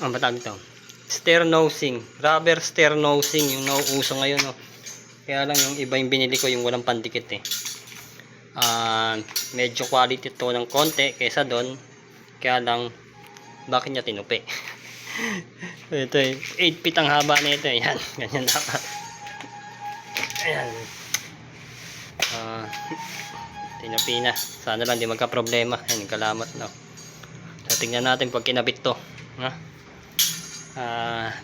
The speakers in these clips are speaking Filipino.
Ang batag ito. Stair nosing. Rubber stair nosing yung nauuso ngayon, no. Kaya lang yung iba yung binili ko yung walang pandikit eh. Medyo quality to ng konti kaysa doon. Kaya lang bakit niya tinupi? Ito eh, 8 feet ang haba nito eh. Yan, ganyan dapat. Ayan. Tinupi na. Sana lang di magka-problema. Ayan, kalamat no. So tingnan natin pag kinabit to. Ha?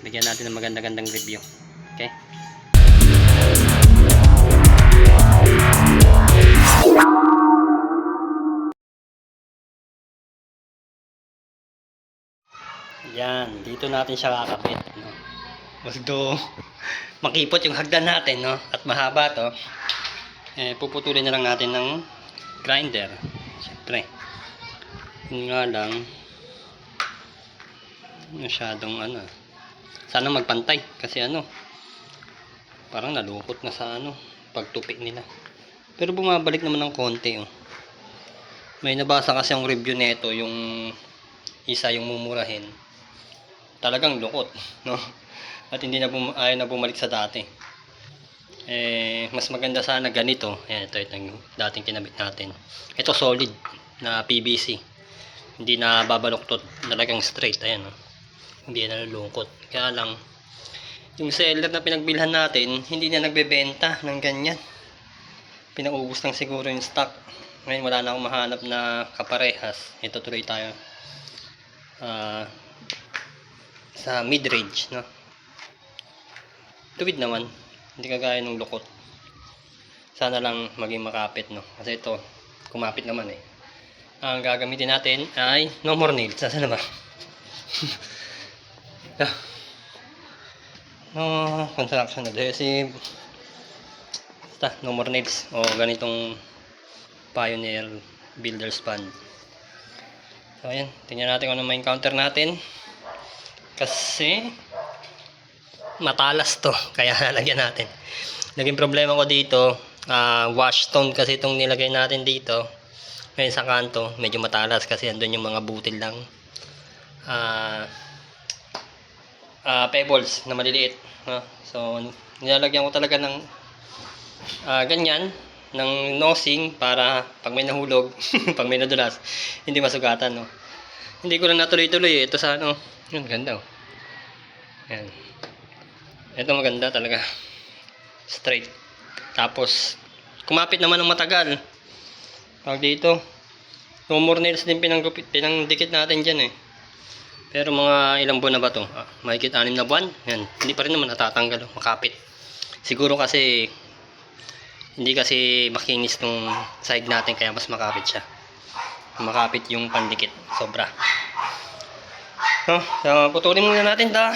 Bigyan natin ng maganda-gandang review. Okay? Yan, dito natin siya kakabit, no? Although makipot yung hagdan natin, no? At mahaba to. Puputulin na lang natin ng grinder. Siyempre. Yun nga lang masyadong sana magpantay kasi parang nalukot na sa pagtupi nila. Pero bumabalik naman ng konti, oh. May nabasa kasi ang review nito, yung isa yung mumurahin. Talagang lukot, no? At hindi na ayaw na bumalik sa dati. Mas maganda sana ganito. Ayan, ito yung dating kinabit natin. Ito solid na PVC. Hindi na babaluktot, talagang straight. Ayan, no? Hindi na nalulungkot. Kaya lang yung seller na pinagbilhan natin, hindi na nagbebenta ng ganyan. Pinaubos lang siguro yung stock. Ngayon wala na akong mahanap na kaparehas. Ito tuloy tayo sa mid-range, no? Tuwid naman, hindi kagaya ng lukot. Sana lang maging makapit, no? Kasi ito kumapit naman eh. Ang gagamitin natin ay no more nails. Saan na ba? No construction adhesive. Basta no more nails. O ganitong Pioneer Builder's Band. So ayan, tingnan natin kung ano may encounter natin. Kasi matalas to, kaya nalagyan natin. Naging problema ko dito, wash stone kasi itong nilagay natin dito. Ngayon sa kanto, medyo matalas kasi andun yung mga butil lang. Pebbles na maliliit. So nilalagyan ko talaga ng ganyan, ng nosing para pag may nahulog, pag may nadulas, hindi masugatan, no. Hindi ko lang natuloy-tuloy eh. Ito sa yun, ganda, oh. Yan. Ito maganda talaga. Straight. Tapos kumapit naman ng matagal. Pag dito, no more nails din pinangdikit natin dyan eh. Pero mga ilang buwan na ba to? Mahigit 6 na buwan. Yan. Hindi pa rin naman natatanggal, oh. Makapit. Siguro kasi hindi kasi makinis tong side natin kaya mas makapit siya. Makapit yung pandikit. Sobra. So putulin muna natin ta.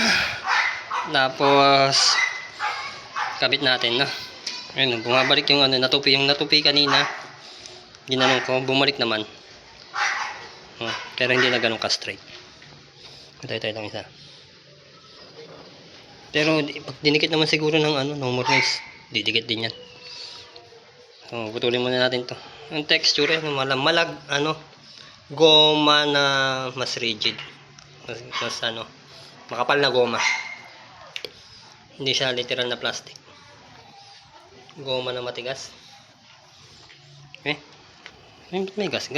Tapos kabit natin, no. Ayun, bumabalik yung natupi kanina. Ginanong ko, bumalik naman. Pero hindi na ganun ka straight. Ito lang isa. Pero pag dinikit naman siguro ng no more nails, didikit din yan. So putulin muna natin to. Ang texture malag goma na mas rigid. Mas makapal na goma. Hindi siya literal na plastic. Goma na matigas. Okay? May gas.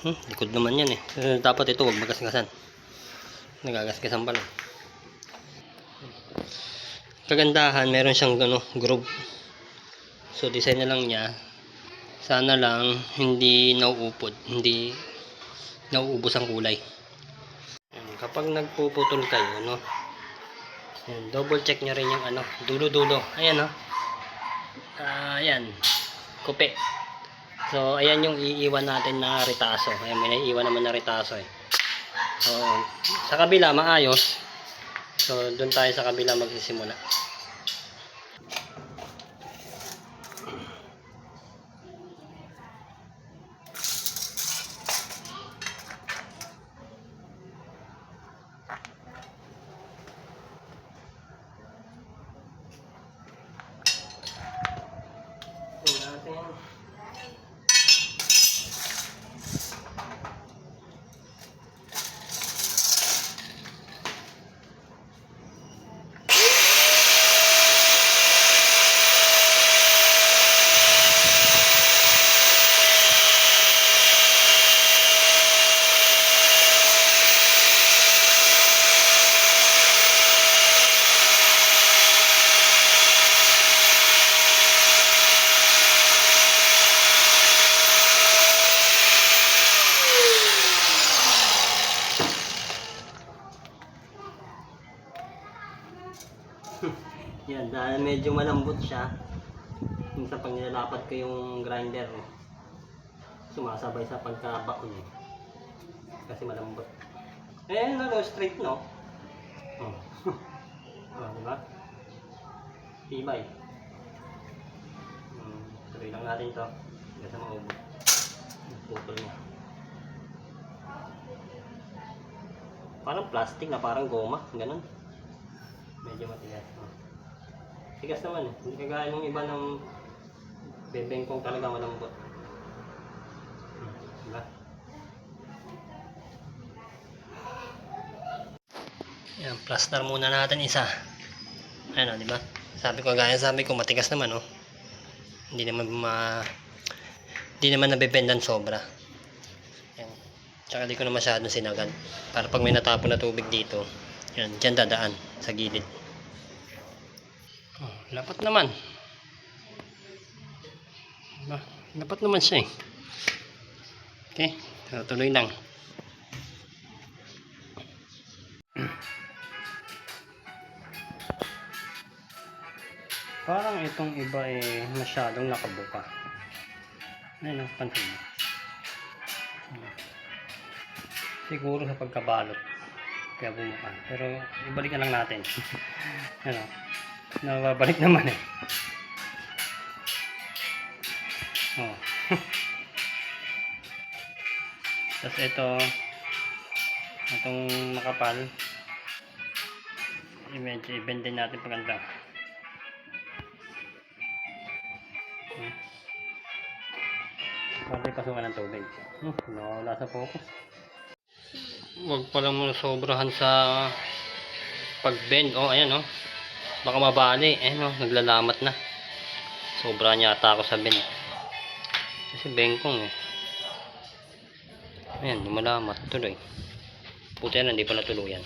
Likod naman yan eh. Dapat ito, huwag magasgasan. Nagagasgasan pala. Kagandahan, meron siyang groove. So design na lang niya. Sana lang hindi nauupod, hindi nauubos ang kulay. Kapag nagpuputol kayo, double check nyo rin yung dulo-dulo. Ayan, ayan, kupe. So ayan yung iiwan natin na ritaso. Ayan, may naiiwan naman na ritaso eh. So sa kabila maayos. So doon tayo sa kabila magsisimula. Dahil medyo malambot siya, minsan pag nilalapat ko yung grinder, sumasabay sa pagkabaon eh. Kasi malambot. Eh, ano, straight no? Oh. Oh, diba? Tibay. Tuloy lang natin to. Hanggang sa maubo. Putol niya. Parang plastic na parang goma. Ganun. Medyo matigas. Oh. Tigas naman eh. Hindi kagaya ng iba ng bebengkong talaga malambot. Diba? Yan, plaster muna natin isa. Ayan o, diba? Sabi ko matigas naman oh. Hindi naman nabebendan sobra. Yan. Tsaka di ko na masyadong sinagad. Para pag may natapon na tubig dito, yan, dyan dadaan sa gilid. Oh, lapat naman. Diba? Lapat naman siya eh. Okay, tuloy lang. Parang itong iba eh masyadong nakabuka. Ayun ang pansin mo. Siguro sa pagkabalot kaya bumuka. Pero ibalikan lang natin. Ano? Nababalik naman eh. Oh. Tapos itong makapal, medyo i-bend din natin paganda. Pwede pasukan ng tubig. Nawala sa focus. Huwag pa lang muna sobrahan sa pag-bend. Oh, ayan oh. Baka mabali. Ayan oh, naglalamat na. Sobra niya ata ako sa bend. Kasi bengkong eh. Ayan, lumalamat. Tuloy. Puti yan, hindi pala tuluyan.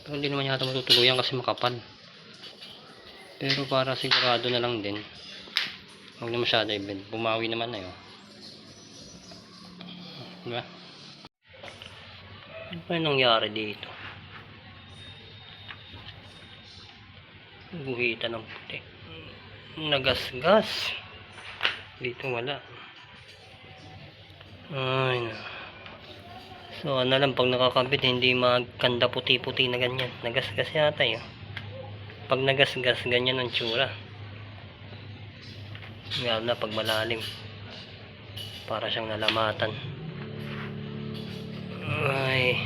Pero hindi naman yata matutuluyan kasi makapal. Pero para sigurado na lang din. Huwag na masyado i-bend. Bumawi naman na yun. Diba? Ano pa yung nangyari dito? Guhitan ng puti. Nagasgas. Dito wala. Ay na. So ano lang, pag nakakabit hindi magkanda puti-puti na ganyan. Nagasgas yata yun. Pag nagasgas ganyan ang tsura. Lalo na pag malalim. Para siyang nalamatan. Ay.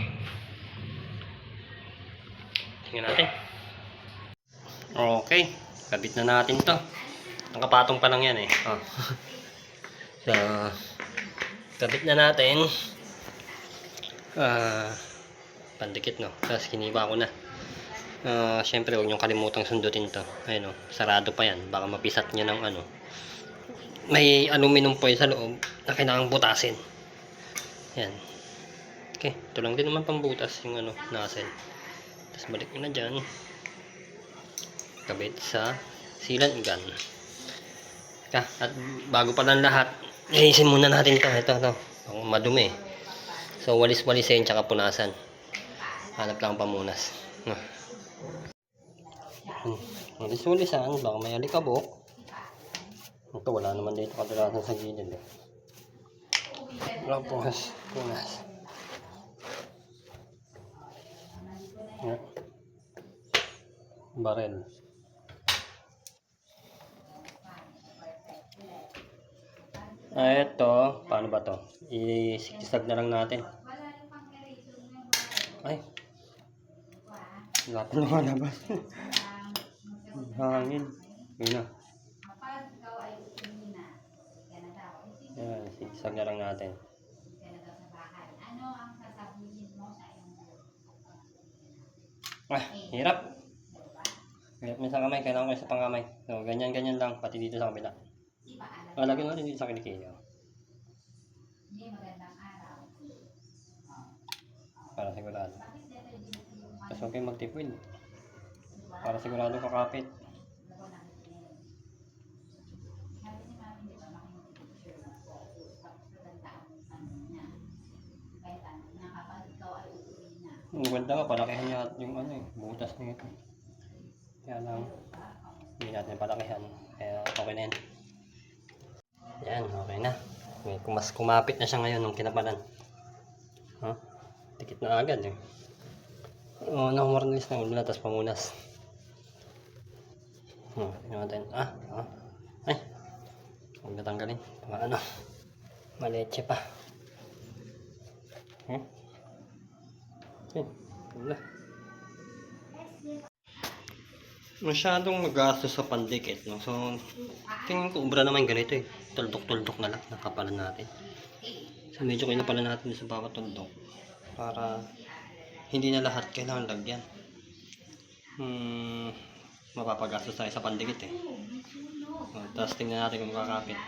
Tingnan natin. Okay. Kabit na natin to. Nakapatong pa lang yan eh. Oh. So, kabit na natin. Pandikit no. Tapos kiniba ko na. Syempre huwag niyong kalimutang sundutin to. Ayun o. Sarado pa yan. Baka mapisat niya ng ano. May aluminum foil sa loob na kailangang butasin. Yan. Okay, ito lang din naman pambutas yung ano, nozzle. Tapos balik nyo na dyan. Kabit sa sealant gun. At bago pa lang lahat, linisin muna natin ito. Ito. Madumi. So, walis-walisin tsaka punasan. Hanap lang pamunas. Walis-walisan, baka may alikabok. Ito, wala naman dito kadalasan sa gilid. Tapos, punas. Barel. Ito, paano ba to? Isiksag na lang natin. Ay. Lapit na malabas. Hangin. Yun na. Yan, isiksag na lang natin. Hirap. Hirap mo sa kamay, kailangan ko sa pangkamay. So, ganyan-ganyan lang, pati dito sa kabila. Lagyan natin dito sa kilikili. Para sigurado. Tapos huwag kayong magtipid. Para sigurado kakapit. Ang ganda ka, palakihan niya yung ano eh, butas nito. Kaya lang, Hindi natin palakihan. Kaya okay na yan. Yan, okay na. Mas kumapit na siya ngayon nung kinapalan. Huh? Tikit na agad eh. Oo, nakumarnalis na ulo na, tapos pamunas. Tingnan natin. Ay! Huwag natanggalin. Mga ano. Maleche pa. Wala. Masyadong magastos sa pandikit, no? So, tingin ko, ubra naman ganito eh. Tuldok-tuldok na lang, nakapalan natin. So, medyo kinapalan natin sa bawat tuldok. Para hindi na lahat kailangan lagyan. Mapapagastos tayo sa pandikit eh. So, tapos tingnan natin kung makakapit.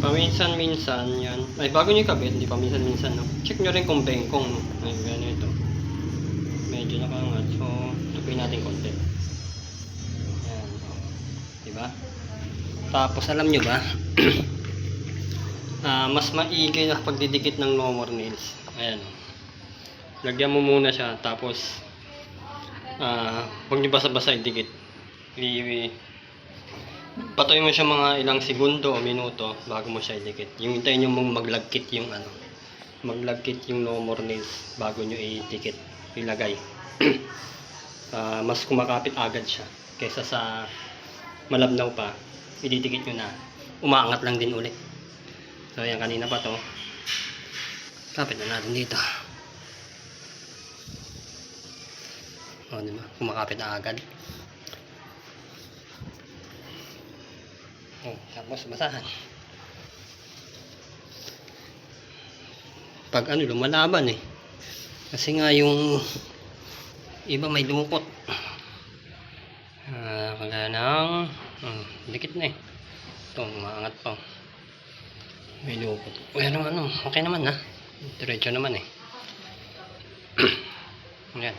Paminsan-minsan yan. Ay, bago nyo ikabit, hindi paminsan-minsan, no? Check nyo rin kung bengkong, no? Ay, gano'n ito. Medyo nakaangat. So, tupiin natin konti. Yan. Diba? Tapos, alam nyo ba? Mas maigi na pagdidikit ng no more nails. Ayan. Lagyan mo muna siya. Tapos, huwag nyo basa-basa idikit. Patuloy mo siya mga ilang segundo o minuto bago mo siya idikit. Yung hintayin nyo mong maglagkit yung maglagkit yung no more nails bago nyo idikit, ilagay. Mas kumakapit agad siya kaysa sa malabnaw pa, ididikit nyo na, umaangat lang din ulit. So yan, kanina pa to. Kapit na natin dito. O, diba? Kumakapit na agad. Tapos basahan. Pag ano, lumalaban eh. Kasi nga yung iba may lukot. Kagaya ng dikit na eh. Ito, maangat pa. May lukot. Well, ano, okay naman ha. Diretso naman eh. Ayan.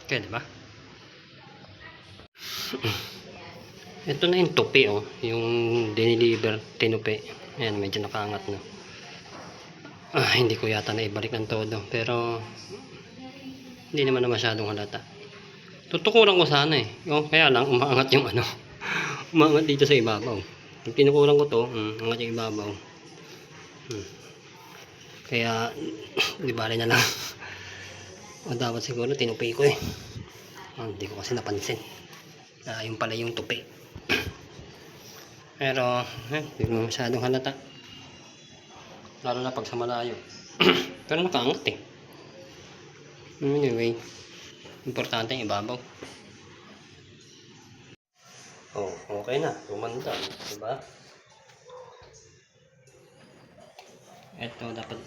Okay, diba? Ito na yung tupi oh, yung diniliver, tinupi. Ayan, medyo nakaangat na. Hindi ko yata na ibalik ng todo, pero hindi naman na masyadong halata. Tutukuran ko sana eh. Kaya lang, umaangat yung ano. Umaangat dito sa ibabaw. Yung tinukuran ko to, angat yung ibabaw. Kaya, di bali na lang. Dapat siguro tinupi ko eh. Hindi ko kasi napansin. Yung pala yung tupi. Pero, hindi mo masyadong halata. Lalo na pag sa malayo. Pero nakaangat eh. Anyway, importante yung ibabaw. Okay na. Gumanda. Diba? Ito, dapat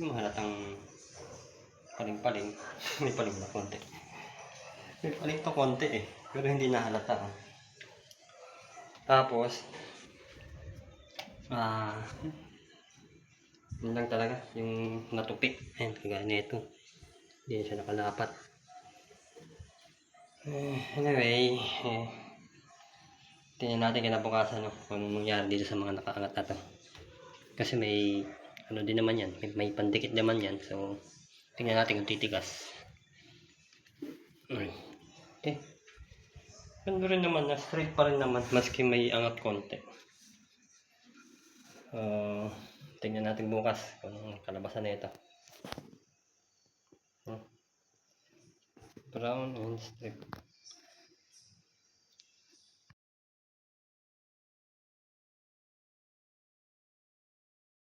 yung halatang paling-paling. May paling na konti. May paling to konti eh. Pero hindi na halata. Tapos, yun lang talaga, yung natupi. Ayan, kagaya nito. Hindi siya nakalapat. Anyway, tingnan natin kinabukasan kung anong mangyari dito sa mga nakaangat na to. Kasi may, ano din naman yan, may pandikit naman yan. So, tingnan natin kung titigas. Okay. Ganda rin naman, straight pa rin naman, maski may angat konti. Tingnan natin bukas kung anong kalabasan na ito. Brown and straight.